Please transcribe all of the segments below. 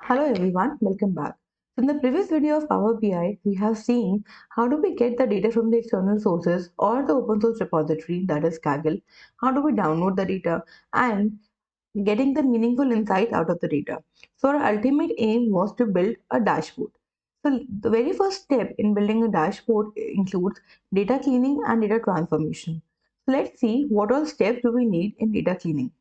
Hello everyone, welcome back. So in the previous video of Power BI, we have seen how do we get the data from the external sources or the open source repository, that is Kaggle, how do we download the data and getting the meaningful insight out of the data. So our ultimate aim was to build a dashboard. So the very first step in building a dashboard includes data cleaning and data transformation. So let's see what all steps do we need in data cleaning.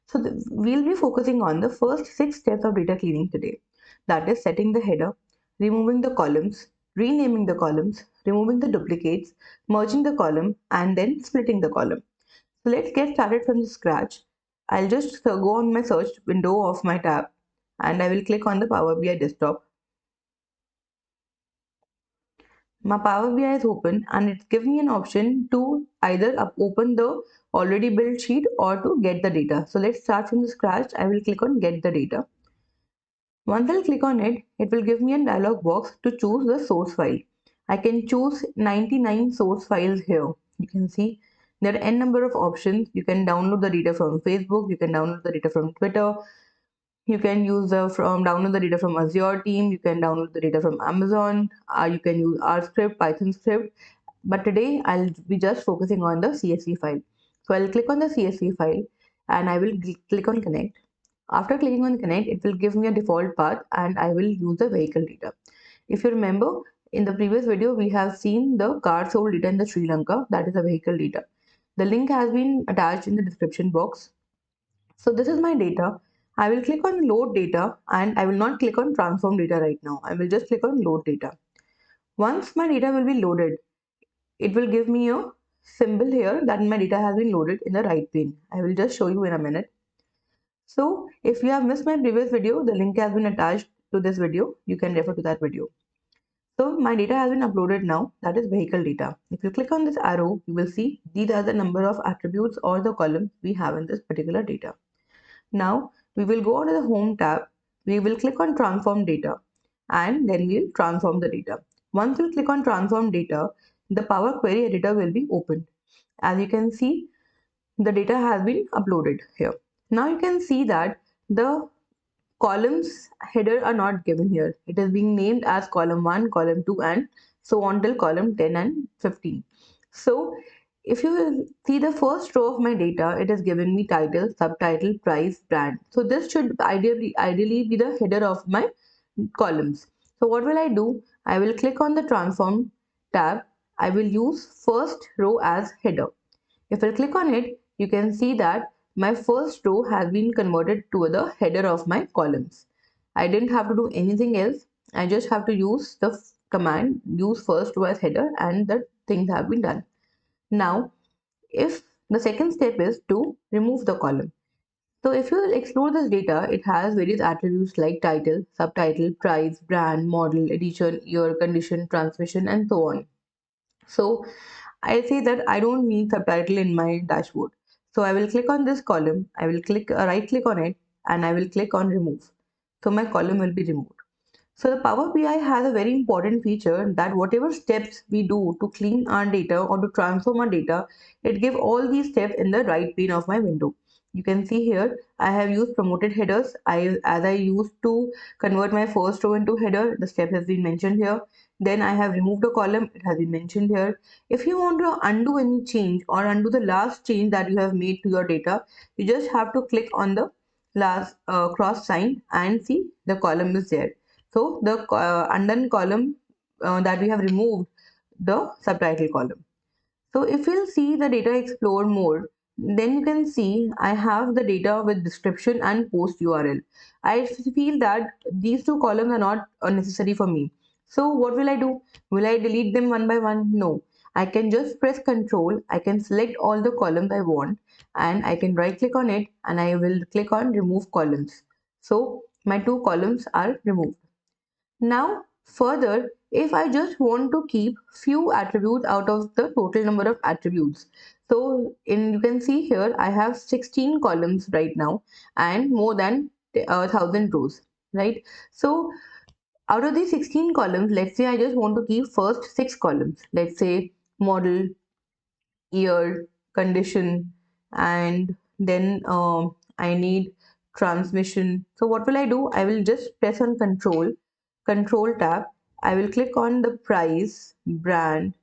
So we'll be focusing on the first 6 steps of data cleaning today. That is setting the header, removing the columns, renaming the columns, removing the duplicates, merging the column, and then splitting the column. So let's get started from the scratch. I'll just go on my search window of my tab and I will click on the Power BI desktop. My Power BI is open and it gives me an option to either open the already built sheet or to get the data. So let's start from the scratch. I will click on get the data. Once I click on it, it will give me a dialog box to choose the source file. I can choose 99 source files here. You can see there are n number of options. You can download the data from Facebook, you can download the data from Twitter, you can use download the data from Azure team, you can download the data from Amazon, you can use R script, Python script. But today I'll be just focusing on the CSV file. So I'll click on the CSV file and I will click on connect. After clicking on connect, it will give me a default path and I will use the vehicle data. If you remember, in the previous video, we have seen the car sold data in the Sri Lanka, that is the vehicle data. The link has been attached in the description box. So this is my data. I will click on load data and I will not click on transform data right now. I will just click on load data. Once my data will be loaded, it will give me a symbol here that my data has been loaded in the right pane. I will just show you in a minute. So if you have missed my previous video, the link has been attached to this video. You can refer to that video. So my data has been uploaded now, that is vehicle data. If you click on this arrow, you will see these are the number of attributes or the columns we have in this particular data. Now we will go on to the home tab. We will click on transform data and then we'll transform the data. Once we click on transform data, the Power Query editor will be opened. As you can see, the data has been uploaded here. Now you can see that the columns header are not given here. It is being named as column 1, column 2 and so on till column 10 and 15. So if you will see the first row of my data, it has given me title, subtitle, price, brand. So this should ideally be the header of my columns. So what will I do? I will click on the transform tab. I will use first row as header. If I click on it, you can see that my first row has been converted to the header of my columns. I didn't have to do anything else. I just have to use the command use first row as header and the things have been done. Now, if the second step is to remove the column. So if you explore this data, it has various attributes like title, subtitle, price, brand, model, edition, year, condition, transmission, and so on. So I say that I don't need subtitle in my dashboard. So I will click on this column. I will click right click on it and I will click on remove. So my column will be removed. So the Power BI has a very important feature that whatever steps we do to clean our data or to transform our data, it gives all these steps in the right pane of my window. You can see here, I have used promoted headers. As I used to convert my first row into header, the step has been mentioned here. Then I have removed a column, it has been mentioned here. If you want to undo any change or undo the last change that you have made to your data, you just have to click on the last cross sign and see the column is there. So the undone column that we have removed the subtitle column. So if you'll see the data explore more, then you can see I have the data with description and post URL. I feel that these two columns are not necessary for me. So what will I do? Will I delete them one by one? No. I can just press Control. I can select all the columns I want and I can right click on it and I will click on remove columns. So my two columns are removed. Now, further, if I just want to keep few attributes out of the total number of attributes. So you can see here, I have 16 columns right now and more than 1000 rows, right? So out of these 16 columns, let's say I just want to keep first 6 columns. Let's say model, year, condition, and then I need transmission. So what will I do? I will just press on control tab. I will click on the price, brand,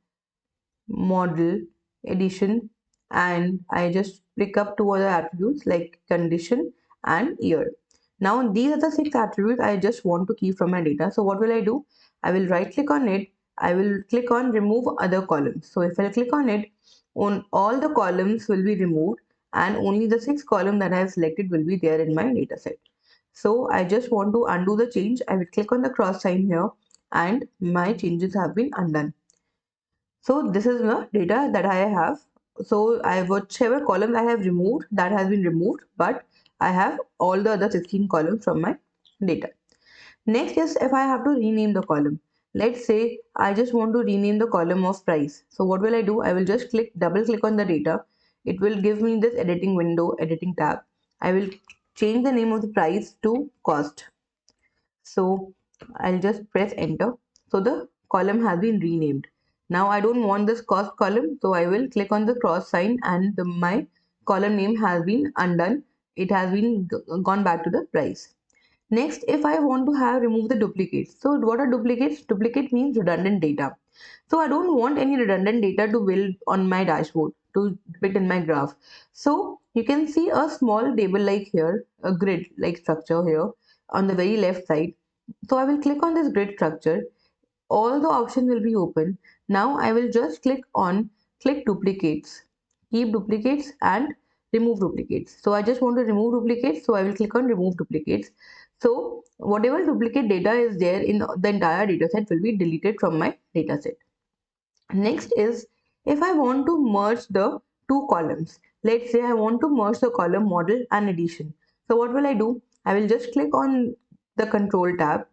model, edition, and I just pick up two other attributes like condition and year. Now these are the six attributes I just want to keep from my data. So what will I do? I will right click on it. I will click on remove other columns. So if I click on it, on all the columns will be removed and only the six column that I have selected will be there in my data set. So I just want to undo the change. I will click on the cross sign here and my changes have been undone. So this is the data that I have. So I whichever column I have removed, that has been removed, but I have all the other 16 columns from my data. Next is if I have to rename the column. Let's say I just want to rename the column of price. So what will I do? I will just double click on the data. It will give me this editing window, editing tab. I will change the name of the price to cost. So I'll just press enter. So the column has been renamed. Now I don't want this cost column, so I will click on the cross sign and my column name has been undone. It has been gone back to the price. Next, if I want to have remove the duplicates. So what are duplicates? Duplicate means redundant data. So I don't want any redundant data to build on my dashboard to depict in my graph. So you can see a small table like here, a grid like structure here on the very left side. So I will click on this grid structure. All the options will be open. Now I will just click duplicates, keep duplicates and remove duplicates. So I just want to remove duplicates. So I will click on remove duplicates. So whatever duplicate data is there in the entire data set will be deleted from my data set. Next is if I want to merge the two columns. Let's say I want to merge the column model and edition. So what will I do? I will just click on the control tab.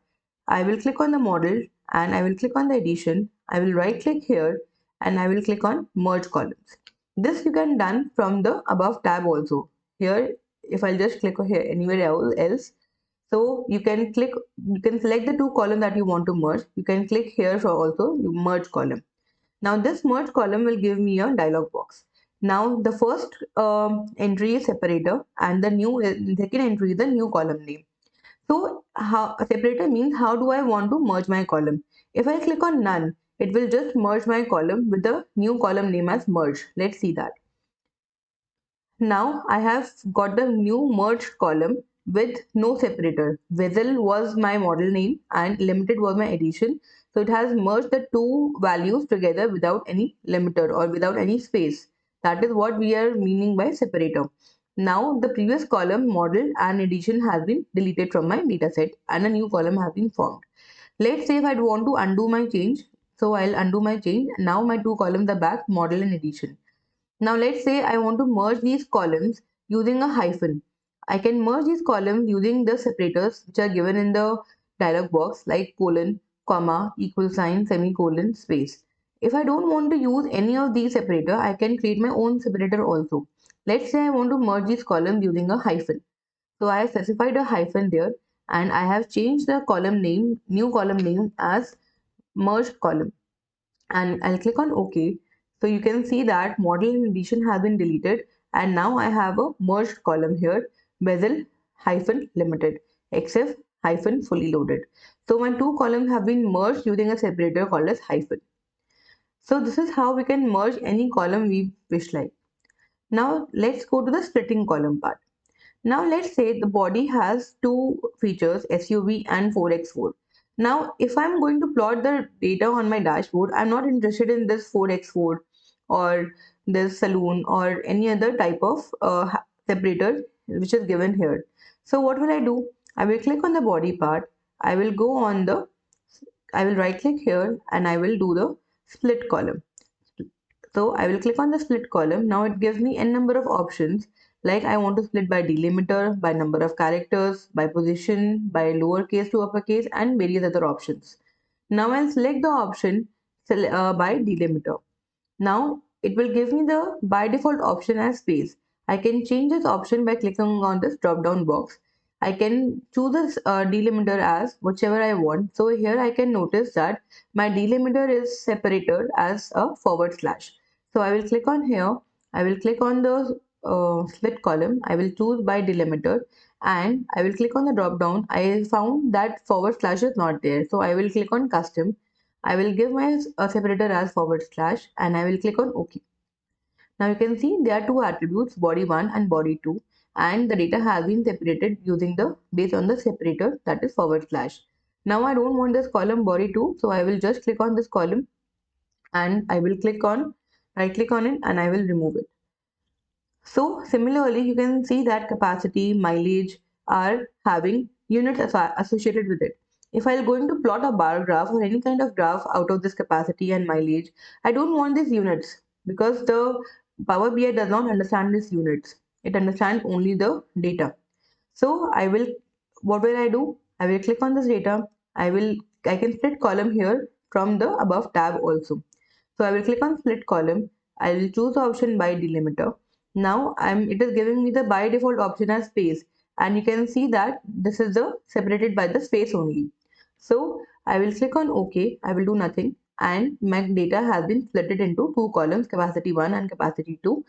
I will click on the model and I will click on the edition. I will right click here and I will click on merge columns. This you can done from the above tab also. Here, if I'll just click here anywhere else, so you can select the two column that you want to merge. You can click here for also you merge column. Now this merge column will give me a dialog box. Now the first entry is separator and the second entry is the new column name. So how a separator means how do I want to merge my column. If I click on none, it will just merge my column with the new column name as merge. Let's see that. Now I have got the new merged column with no separator. Vessel was my model name and limited was my edition. So it has merged the two values together without any limiter or without any space. That is what we are meaning by separator. Now the previous column model and edition has been deleted from my dataset and a new column has been formed. Let's say if I want to undo my change. So I'll undo my change. Now my two columns are back, model and edition. Now let's say I want to merge these columns using a hyphen. I can merge these columns using the separators which are given in the dialog box like colon, comma, equal sign, semicolon, space. If I don't want to use any of these separator, I can create my own separator also. Let's say I want to merge these columns using a hyphen. So I have specified a hyphen there and I have changed the column name, new column name as merged column and I'll click on OK. So you can see that model and edition has been deleted and now I have a merged column here, bezel hyphen limited, xf hyphen fully loaded. So my two columns have been merged using a separator called as hyphen. So this is how we can merge any column we wish like. Now let's go to the splitting column part. Now let's say the body has two features SUV and 4x4. Now if I'm going to plot the data on my dashboard, I'm not interested in this 4x4 or this saloon or any other type of separator which is given here. So what will I do? I will click on the body part. I will go on I will right click here and I will do the split column. So I will click on the split column. Now it gives me n number of options like I want to split by delimiter, by number of characters, by position, by lowercase to uppercase and various other options. Now I'll select the option by delimiter. Now it will give me the by default option as space. I can change this option by clicking on this drop down box. I can choose this delimiter as whichever I want. So here I can notice that my delimiter is separated as a forward slash. So I will click on here. I will click on the split column. I will choose by delimiter and I will click on the drop down. I found that forward slash is not there. So I will click on custom. I will give my separator as forward slash and I will click on OK. Now you can see there are two attributes, body 1 and body 2, and the data has been separated using the based on the separator, that is forward slash. Now I don't want this column body 2, so I will just click on this column and I will right click on it and I will remove it. So similarly, you can see that capacity, mileage are having units associated with it. If I'm going to plot a bar graph or any kind of graph out of this capacity and mileage, I don't want these units because the Power BI does not understand these units. It understands only the data. So what will I do? I will click on this data. I can split column here from the above tab also. So I will click on split column. I will choose the option by delimiter. Now it is giving me the by default option as space, and you can see that this is the separated by the space only. So I will click on OK. I will do nothing, and my data has been splitted into two columns, capacity 1 and capacity 2,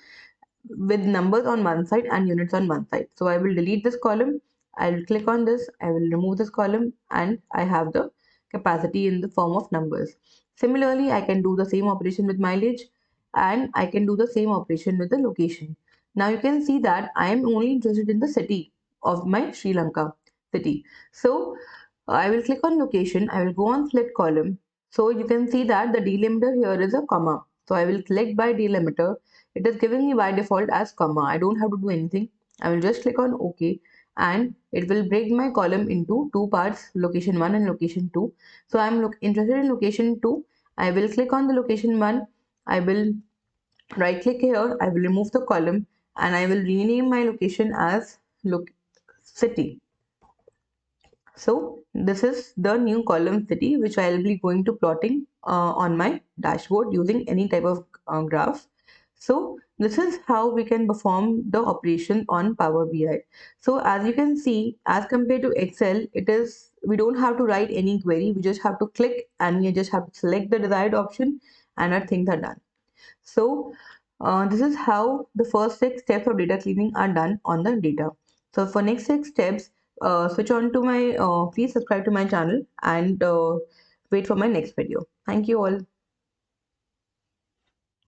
with numbers on one side and units on one side. So I will delete this column. I will click on this. I will remove this column, and I have the capacity in the form of numbers. Similarly, I can do the same operation with mileage, and I can do the same operation with the location. Now you can see that I am only interested in the city of my Sri Lanka city. So I will click on location. I will go on split column. So you can see that the delimiter here is a comma. So I will select by delimiter. It is giving me by default as comma. I don't have to do anything. I will just click on OK, and it will break my column into two parts, location 1 and location 2. So I'm interested in location 2. I will click on the location 1. I will right click here. I will remove the column and I will rename my location as city. So this is the new column city which I will be going to plotting on my dashboard using any type of graph. So this is how we can perform the operation on Power BI. So as you can see, as compared to Excel, we don't have to write any query. We just have to click and we just have to select the desired option and our things are done. So this is how the first 6 steps of data cleaning are done on the data. So for next 6 steps, switch on to please subscribe to my channel and wait for my next video. Thank you all.